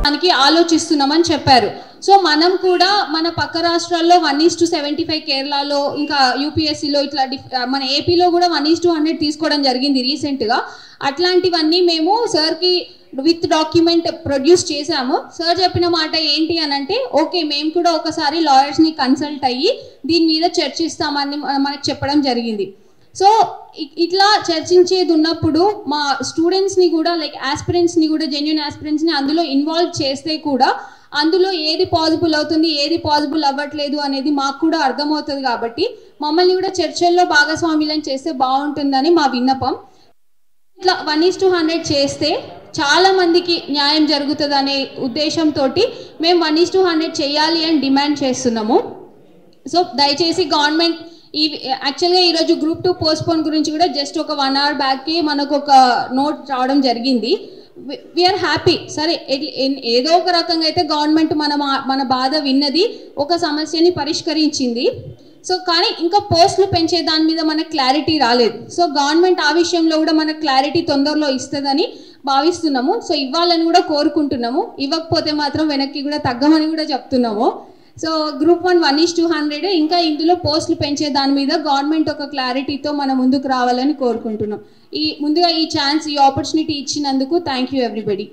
దానికి ఆలోచిస్తున్నామని చెప్పారు. సో మనం కూడా మన పక్క రాష్ట్రాల్లో 1:75 కేరళలో, ఇంకా యూపీఎస్సీలో ఇట్లా మన ఏపీలో కూడా 1:100 తీసుకోవడం జరిగింది రీసెంట్గా. అట్లాంటివన్నీ మేము సార్కి విత్ డాక్యుమెంట్ ప్రొడ్యూస్ చేశాము. సార్ చెప్పిన మాట ఏంటి అని అంటే, ఓకే మేము కూడా ఒకసారి లాయర్స్ని కన్సల్ట్ అయ్యి దీని మీద చర్చిస్తామని మనకు చెప్పడం జరిగింది. సో ఇట్లా చర్చించేది ఉన్నప్పుడు మా స్టూడెంట్స్ని కూడా లైక్ ఆస్పిరెంట్స్ని కూడా, జెన్యూన్ ఆస్పిరెంట్స్ని అందులో ఇన్వాల్వ్ చేస్తే కూడా అందులో ఏది పాసిబుల్ అవుతుంది, ఏది పాసిబుల్ అవ్వట్లేదు అనేది మాకు కూడా అర్థమవుతుంది. కాబట్టి మమ్మల్ని కూడా చర్చల్లో భాగస్వామ్యం చేస్తే బాగుంటుందని మా విన్నపం. ఇట్లా 1:100 చేస్తే చాలా మందికి న్యాయం జరుగుతుంది అనే ఉద్దేశంతో మేము 1:100 చేయాలి అని డిమాండ్ చేస్తున్నాము. సో దయచేసి గవర్నమెంట్ యాక్చువల్గా ఈరోజు Group 2 పోస్ట్పోన్ గురించి కూడా జస్ట్ ఒక 1 hour బ్యాక్కి మనకు ఒక నోట్ రావడం జరిగింది. We are happy. సరే ఏదో ఒక రకంగా అయితే గవర్నమెంట్ మన బాధ విన్నది, ఒక సమస్యని పరిష్కరించింది. సో కానీ ఇంకా పోస్టులు పెంచే దాని మీద మనకు క్లారిటీ రాలేదు. సో గవర్నమెంట్ ఆ విషయంలో కూడా మనకు క్లారిటీ తొందరలో ఇస్తుందని భావిస్తున్నాము. సో ఇవ్వాలని కూడా కోరుకుంటున్నాము. ఇవ్వకపోతే మాత్రం వెనక్కి కూడా తగ్గమని కూడా చెప్తున్నాము. సో Group 1 1:100 ఇంకా ఇందులో పోస్టులు పెంచే దాని మీద గవర్నమెంట్ ఒక క్లారిటీతో మనం ముందుకు రావాలని కోరుకుంటున్నాం. ముందుగా ఈ ఛాన్స్, ఈ ఆపర్చునిటీ ఇచ్చినందుకు థ్యాంక్ యూ ఎవ్రీబడి.